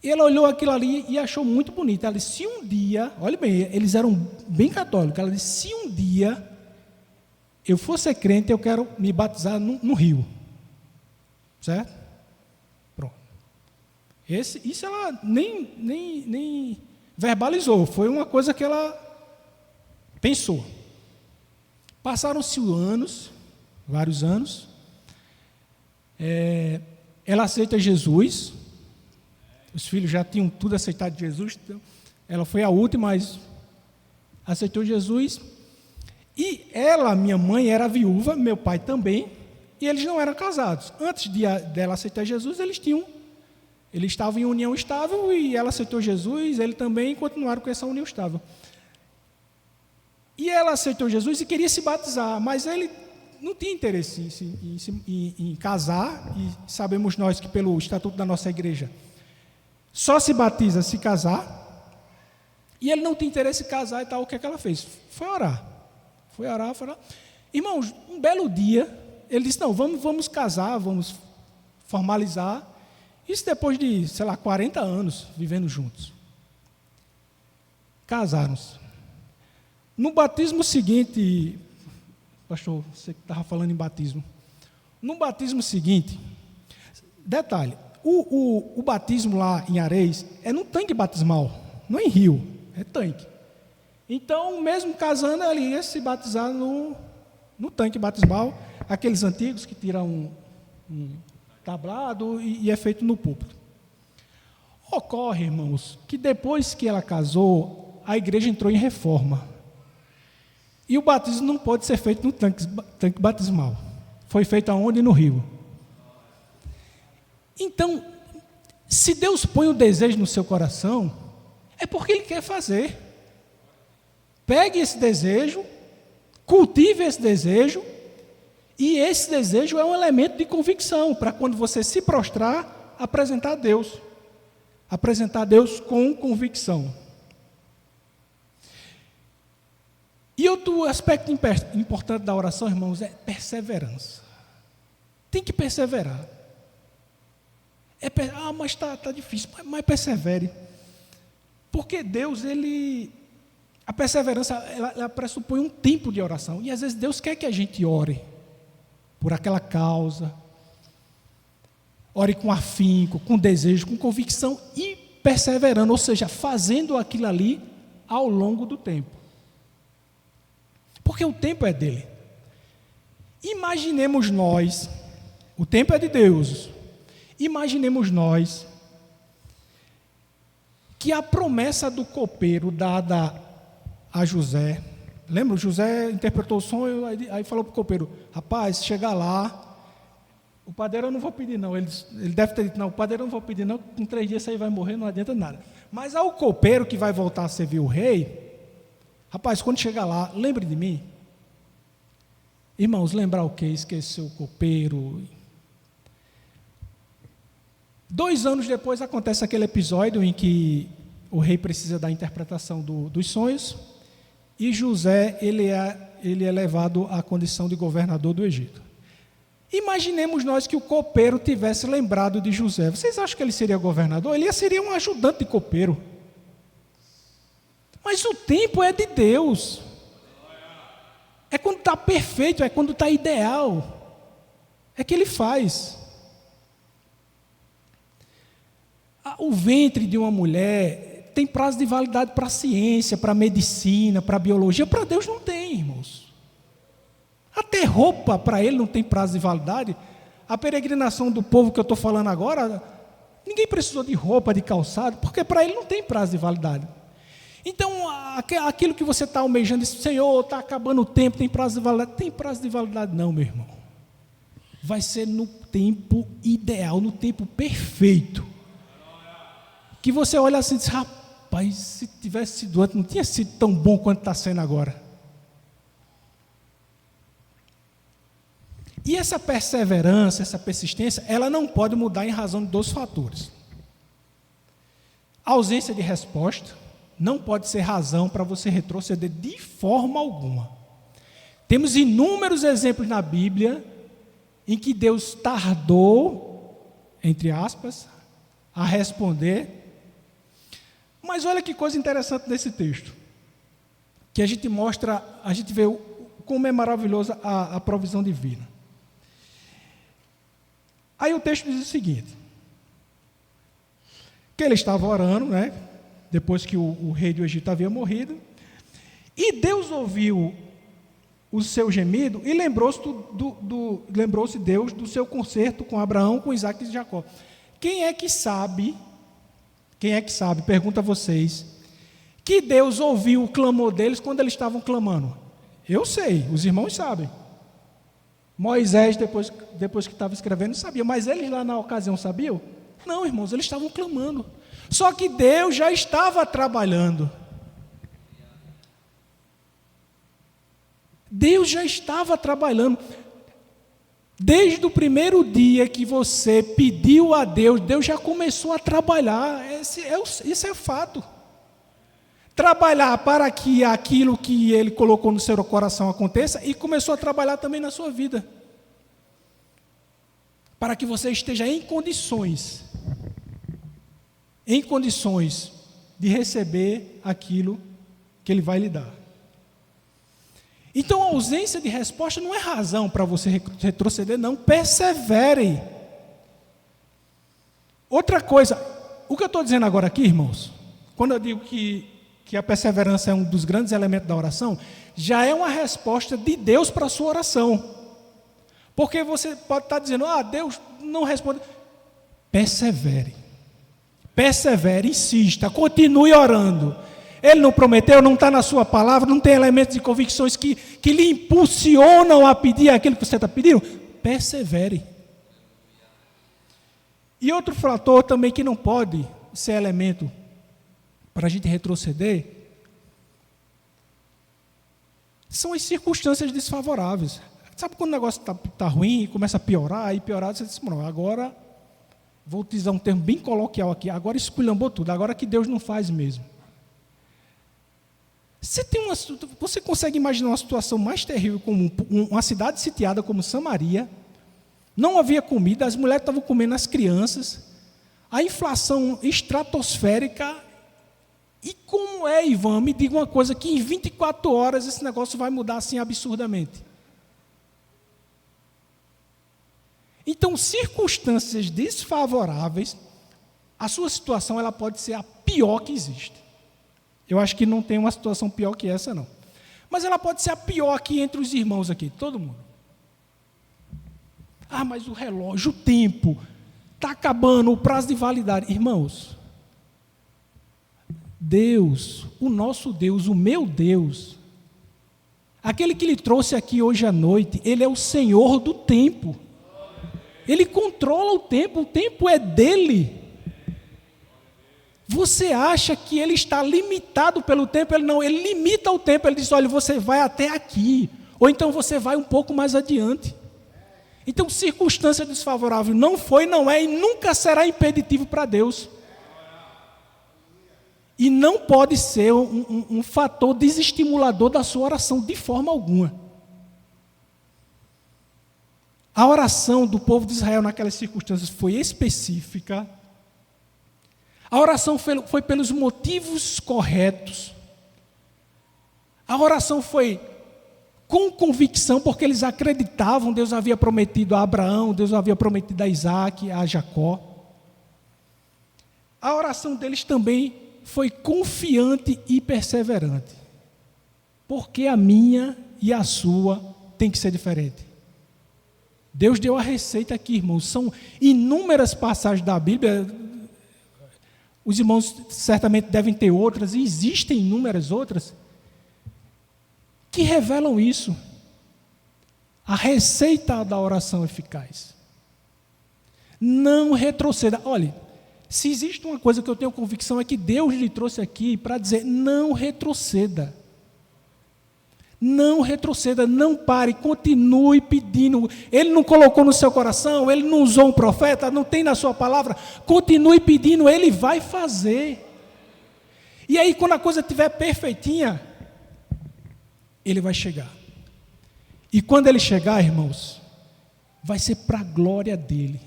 E ela olhou aquilo ali e achou muito bonito. Ela disse, se um dia, olha bem, eles eram bem católicos, ela disse, se um dia eu for ser crente, eu quero me batizar no rio. Certo? Isso ela nem verbalizou, foi uma coisa que ela pensou. Passaram-se anos, vários anos, ela aceita Jesus, os filhos já tinham tudo aceitado de Jesus, então ela foi a última, mas aceitou Jesus, e ela, minha mãe, era viúva, meu pai também, e eles não eram casados. Antes dela aceitar Jesus, eles estavam em união estável e ela aceitou Jesus, ele também, e continuaram com essa união estável. E ela aceitou Jesus e queria se batizar, mas ele não tinha interesse em casar, e sabemos nós que pelo estatuto da nossa igreja, só se batiza se casar, e ele não tinha interesse em casar e tal. O que é que ela fez? Foi orar. Irmãos, um belo dia, ele disse, não, vamos casar, vamos formalizar. Isso depois de, 40 anos vivendo juntos. Casaram-se. No batismo seguinte, pastor, você que estava falando em batismo. No batismo seguinte, detalhe, o batismo lá em Areis é num tanque batismal, não é em rio, é tanque. Então, mesmo casando, ele ia se batizar no tanque batismal, aqueles antigos que tiram um tablado e é feito no púlpito. Ocorre, irmãos, que depois que ela casou, a igreja entrou em reforma. E o batismo não pode ser feito no tanque batismal. Foi feito aonde? No rio. Então, se Deus põe o desejo no seu coração, é porque Ele quer fazer. Pegue esse desejo, cultive esse desejo, e esse desejo é um elemento de convicção para quando você se prostrar, apresentar a Deus. Apresentar a Deus com convicção. E outro aspecto importante da oração, irmãos, é perseverança. Tem que perseverar. Mas está difícil, mas persevere. Porque Deus, a perseverança, ela pressupõe um tempo de oração. E às vezes Deus quer que a gente ore por aquela causa. Ore com afinco, com desejo, com convicção e perseverando, ou seja, fazendo aquilo ali ao longo do tempo. Porque o tempo é dele. Imaginemos nós, o tempo é de Deus, imaginemos nós que a promessa do copeiro dada a José, lembra? José interpretou o sonho, aí falou para o copeiro, rapaz, chegar lá, o padeiro eu não vou pedir não, ele deve ter dito, não, o padeiro eu não vou pedir não, com 3 dias você vai morrer, não adianta nada. Mas ao copeiro que vai voltar a servir o rei, rapaz, quando chegar lá, lembre de mim. Irmãos, lembrar o quê? Esquecer o copeiro. 2 anos depois acontece aquele episódio em que o rei precisa da interpretação dos sonhos e José ele é levado à condição de governador do Egito. Imaginemos nós que o copeiro tivesse lembrado de José. Vocês acham que ele seria governador? Ele seria um ajudante de copeiro. Mas o tempo é de Deus. É quando está perfeito, é quando está ideal. É que ele faz. O ventre de uma mulher tem prazo de validade para a ciência, para a medicina, para a biologia. Para Deus não tem, irmãos. Até roupa para ele não tem prazo de validade. A peregrinação do povo que eu estou falando agora, ninguém precisou de roupa, de calçado, porque para ele não tem prazo de validade. Então, aquilo que você está almejando, Senhor, está acabando o tempo, tem prazo de validade. Tem prazo de validade não, meu irmão. Vai ser no tempo ideal, no tempo perfeito. Que você olha assim e diz, rapaz, se tivesse sido antes, não tinha sido tão bom quanto está sendo agora. E essa perseverança, essa persistência, ela não pode mudar em razão de 2 fatores. A ausência de resposta não pode ser razão para você retroceder de forma alguma. Temos inúmeros exemplos na Bíblia em que Deus tardou, entre aspas, a responder. Mas olha que coisa interessante nesse texto, que a gente mostra, a gente vê como é maravilhosa a provisão divina. Aí o texto diz o seguinte, que ele estava orando, né, depois que o rei do Egito havia morrido, e Deus ouviu o seu gemido e lembrou-se Deus do seu concerto com Abraão, com Isaac e Jacó. Quem é que sabe, pergunto a vocês, que Deus ouviu o clamor deles quando eles estavam clamando? Eu sei, os irmãos sabem. Moisés, depois que estava escrevendo, sabia, mas eles lá na ocasião sabiam? Não, irmãos, eles estavam clamando. Só que Deus já estava trabalhando. Deus já estava trabalhando. Desde o primeiro dia que você pediu a Deus, Deus já começou a trabalhar. Isso é fato. Trabalhar para que aquilo que Ele colocou no seu coração aconteça e começou a trabalhar também na sua vida. Para que você esteja em condições de receber aquilo que Ele vai lhe dar. Então a ausência de resposta não é razão para você retroceder, não. Persevere. Outra coisa, o que eu estou dizendo agora aqui, irmãos, quando eu digo que a perseverança é um dos grandes elementos da oração, já é uma resposta de Deus para a sua oração. Porque você pode estar dizendo, Deus não responde. Persevere. Persevere, insista, continue orando. Ele não prometeu, não está na sua palavra, não tem elementos de convicções que lhe impulsionam a pedir aquilo que você está pedindo. Persevere. E outro fator também que não pode ser elemento para a gente retroceder São as circunstâncias desfavoráveis. Sabe quando o negócio está ruim, começa a piorar, você diz, não, agora, vou utilizar um termo bem coloquial aqui, agora esculhambou tudo, agora que Deus não faz mesmo. Você consegue imaginar uma situação mais terrível, como uma cidade sitiada como Samaria, não havia comida, as mulheres estavam comendo as crianças, a inflação estratosférica, e como é, Ivan, me diga uma coisa, que em 24 horas esse negócio vai mudar assim absurdamente. Então, circunstâncias desfavoráveis, a sua situação ela pode ser a pior que existe. Eu acho que não tem uma situação pior que essa, não. Mas ela pode ser a pior aqui entre os irmãos aqui, todo mundo. Ah, mas o relógio, o tempo, está acabando, o prazo de validade. Irmãos, Deus, o nosso Deus, o meu Deus, aquele que lhe trouxe aqui hoje à noite, Ele é o Senhor do tempo. Ele controla o tempo é dele. Você acha que ele está limitado pelo tempo? Ele não, ele limita o tempo, ele diz, olha, você vai até aqui, ou então você vai um pouco mais adiante. Então, circunstância desfavorável não foi, não é e nunca será impeditivo para Deus. E não pode ser um fator desestimulador da sua oração, de forma alguma. A oração do povo de Israel naquelas circunstâncias foi específica. A oração foi pelos motivos corretos. A oração foi com convicção, porque eles acreditavam, Deus havia prometido a Abraão, Deus havia prometido a Isaac, a Jacó. A oração deles também foi confiante e perseverante. Porque a minha e a sua tem que ser diferente. Deus deu a receita aqui, irmãos. São inúmeras passagens da Bíblia. Os irmãos certamente devem ter outras, e existem inúmeras outras, que revelam isso. A receita da oração eficaz. Não retroceda. Olhe, se existe uma coisa que eu tenho convicção, é que Deus lhe trouxe aqui para dizer, não retroceda. Não retroceda, não pare, continue pedindo. Ele não colocou no seu coração, ele não usou um profeta, não tem na sua palavra. Continue pedindo, ele vai fazer. E aí, quando a coisa estiver perfeitinha, ele vai chegar. E quando ele chegar, irmãos, vai ser para a glória dele.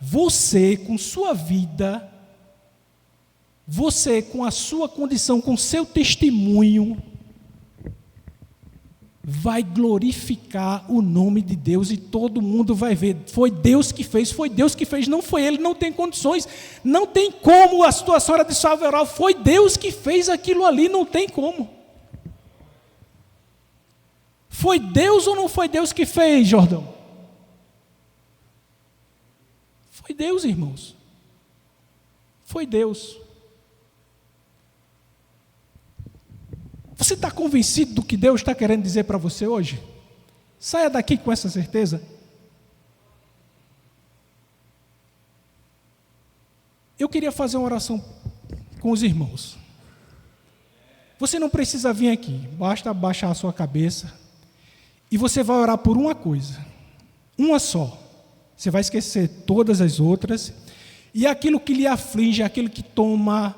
Você, com sua vida, você, com a sua condição, com seu testemunho, vai glorificar o nome de Deus e todo mundo vai ver. Foi Deus que fez, não foi ele, não tem condições, não tem como, a situação era desfavorável, foi Deus que fez aquilo ali, não tem como. Foi Deus ou não foi Deus que fez, Jordão? Foi Deus, irmãos. Foi Deus. Você está convencido do que Deus está querendo dizer para você hoje? Saia daqui com essa certeza. Eu queria fazer uma oração com os irmãos. Você não precisa vir aqui, basta baixar a sua cabeça e você vai orar por uma coisa, uma só. Você vai esquecer todas as outras e aquilo que lhe aflige, aquilo que toma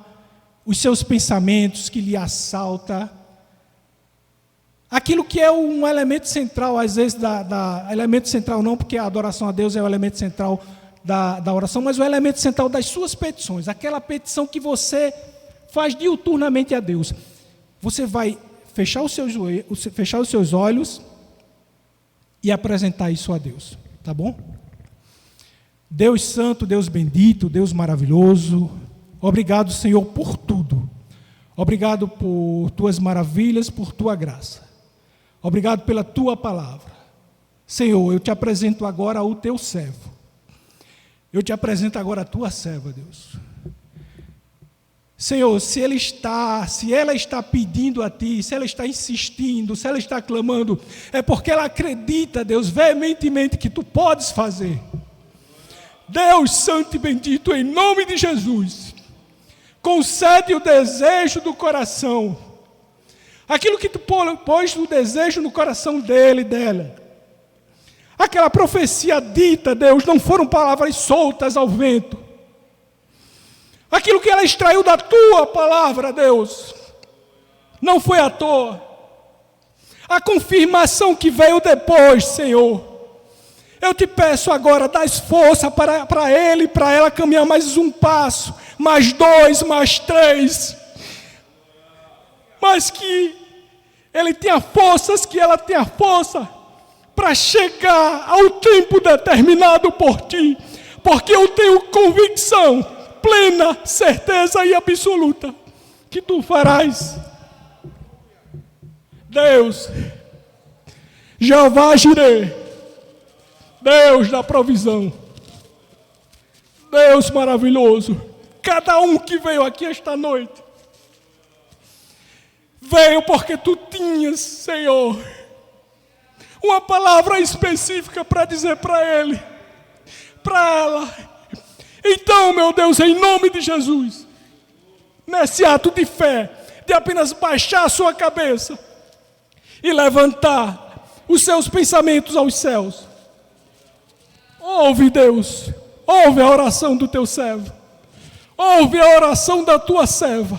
os seus pensamentos, que lhe assalta, aquilo que é um elemento central, às vezes, elemento central não, porque a adoração a Deus é o elemento central da oração, mas o elemento central das suas petições, aquela petição que você faz diuturnamente a Deus. Você vai fechar os seus olhos e apresentar isso a Deus, tá bom? Deus santo, Deus bendito, Deus maravilhoso, obrigado, Senhor, por tudo. Obrigado por tuas maravilhas, por tua graça. Obrigado pela tua palavra. Senhor, eu te apresento agora o teu servo. Eu te apresento agora a tua serva, Deus. Senhor, se ela está pedindo a ti, se ela está insistindo, se ela está clamando, é porque ela acredita, Deus, veementemente que tu podes fazer. Deus santo e bendito, em nome de Jesus, concede o desejo do coração. aquilo que tu pôs o desejo no coração dele e dela. Aquela profecia dita, Deus, não foram palavras soltas ao vento. Aquilo que ela extraiu da tua palavra, Deus, não foi à toa. A confirmação que veio depois, Senhor. Eu te peço agora, dá força para ele e para ela caminhar mais um passo, mais 2, mais 3. Mas que ele tenha forças, que ela tenha força para chegar ao tempo determinado por ti. Porque eu tenho convicção, plena, certeza e absoluta que tu farás. Deus, Jeová Jireh, Deus da provisão, Deus maravilhoso, cada um que veio aqui esta noite, veio porque tu tinhas, Senhor, uma palavra específica para dizer para ele, para ela. Então, meu Deus, em nome de Jesus, nesse ato de fé, de apenas baixar a sua cabeça e levantar os seus pensamentos aos céus, ouve, Deus, ouve a oração do teu servo, ouve a oração da tua serva,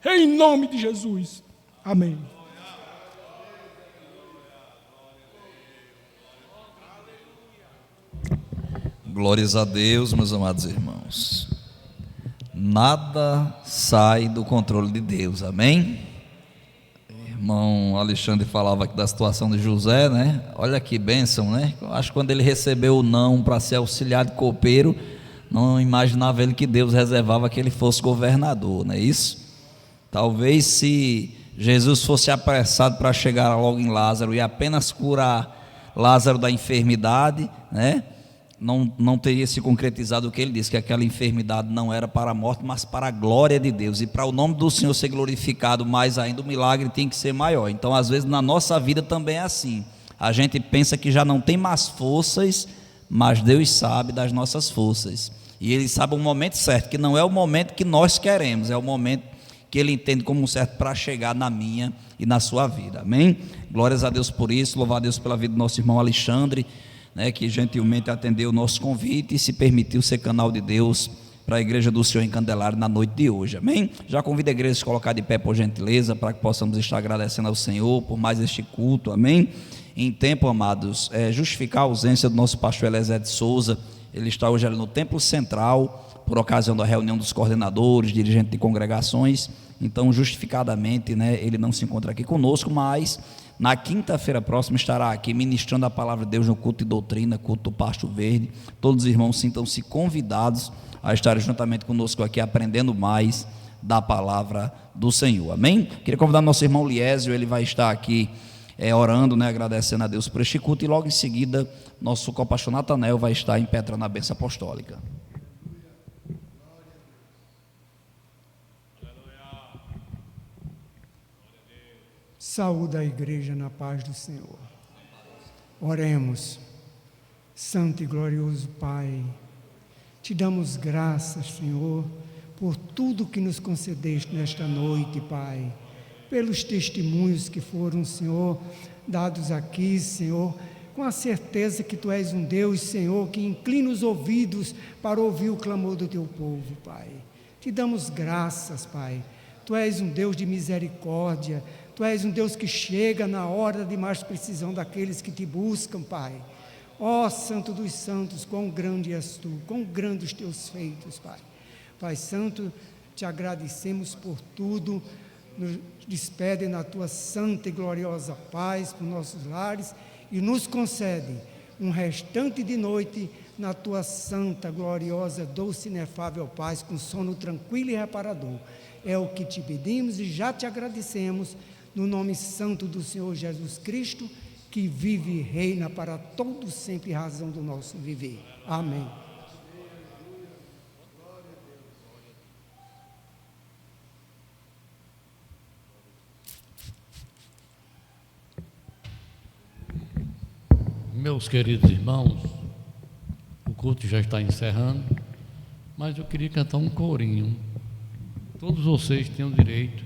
em nome de Jesus, amém. Glórias a Deus, meus amados irmãos. Nada sai do controle de Deus, amém? Irmão Alexandre falava aqui da situação de José, né? Olha que bênção, né? Eu acho que quando ele recebeu o não para ser auxiliar de copeiro, não imaginava ele que Deus reservava que ele fosse governador, não é isso? Talvez se Jesus fosse apressado para chegar logo em Lázaro e apenas curar Lázaro da enfermidade, né? Não teria se concretizado o que ele disse, que aquela enfermidade não era para a morte, mas para a glória de Deus, e para o nome do Senhor ser glorificado mais ainda, o milagre tem que ser maior. Então, às vezes, na nossa vida também é assim, a gente pensa que já não tem mais forças, mas Deus sabe das nossas forças, e Ele sabe o momento certo, que não é o momento que nós queremos, é o momento que Ele entende como certo para chegar na minha e na sua vida, amém? Glórias a Deus por isso, louvar a Deus pela vida do nosso irmão Alexandre, né, que gentilmente atendeu o nosso convite e se permitiu ser canal de Deus para a Igreja do Senhor em Candelária na noite de hoje, amém? Já convido a igreja a se colocar de pé por gentileza, para que possamos estar agradecendo ao Senhor por mais este culto, amém? Em tempo, amados, justificar a ausência do nosso pastor Eliezer de Souza. Ele está hoje ali no Templo Central, por ocasião da reunião dos coordenadores, dirigentes de congregações. Então, justificadamente, né, ele não se encontra aqui conosco, mas na quinta-feira próxima estará aqui ministrando a palavra de Deus no culto de doutrina, culto do Pasto Verde. Todos os irmãos sintam-se convidados a estar juntamente conosco aqui, aprendendo mais da palavra do Senhor, amém? Queria convidar nosso irmão Liésio, ele vai estar aqui orando, né, agradecendo a Deus por este culto, e logo em seguida nosso co-pastor Natanel vai estar impetrando a bênção apostólica. Saúde a igreja na paz do Senhor. Oremos. Santo e glorioso Pai, te damos graças, Senhor, por tudo que nos concedeste nesta noite, Pai, pelos testemunhos que foram, Senhor, dados aqui, Senhor, com a certeza que Tu és um Deus, Senhor, que inclina os ouvidos para ouvir o clamor do Teu povo, Pai. Te damos graças, Pai. Tu és um Deus de misericórdia. Tu és um Deus que chega na hora de mais precisão daqueles que Te buscam, Pai. Ó Santo dos Santos, quão grande és Tu, quão grandes os Teus feitos, Pai. Pai Santo, Te agradecemos por tudo. Nos despede na Tua santa e gloriosa paz por nossos lares e nos concede um restante de noite na Tua santa, gloriosa, doce e inefável paz, com sono tranquilo e reparador. É o que Te pedimos e já Te agradecemos, no nome santo do Senhor Jesus Cristo, que vive e reina para todo sempre razão do nosso viver. Amém. Meus queridos irmãos, o culto já está encerrando, mas eu queria cantar um corinho. Todos vocês têm o direito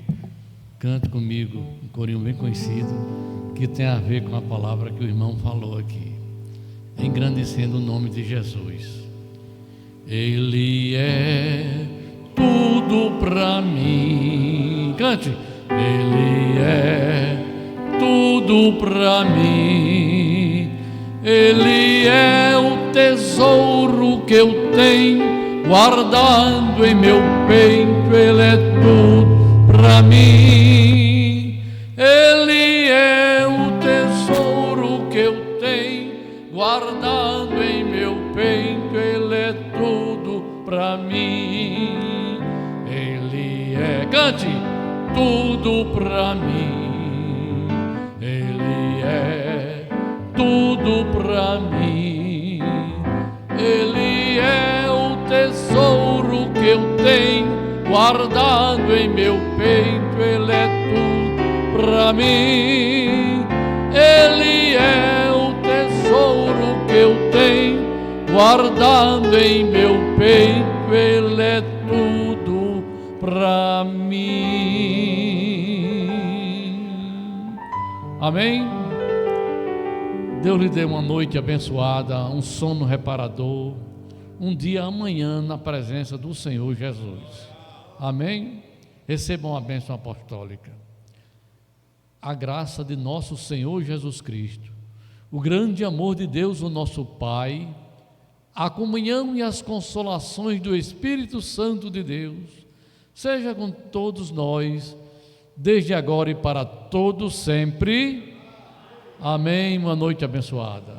cante comigo um corinho bem conhecido, que tem a ver com a palavra que o irmão falou aqui, engrandecendo o nome de Jesus. Ele é tudo para mim. Cante. Ele é tudo para mim. Ele é o tesouro que eu tenho guardado em meu peito. Ele é tudo para mim. Ele é o tesouro que eu tenho guardado em meu peito. Ele é tudo para mim. Ele é, cante, tudo para mim. Ele é tudo para mim. Ele é o tesouro que eu tenho guardado em meu peito. Ele é tudo para mim. Ele é o tesouro que eu tenho guardado em meu peito. Ele é tudo para mim. Amém? Deus lhe dê uma noite abençoada, um sono reparador, um dia amanhã na presença do Senhor Jesus. Amém? Recebam a bênção apostólica. A graça de nosso Senhor Jesus Cristo, o grande amor de Deus, o nosso Pai, a comunhão e as consolações do Espírito Santo de Deus, seja com todos nós, desde agora e para todos sempre. Amém. Uma noite abençoada.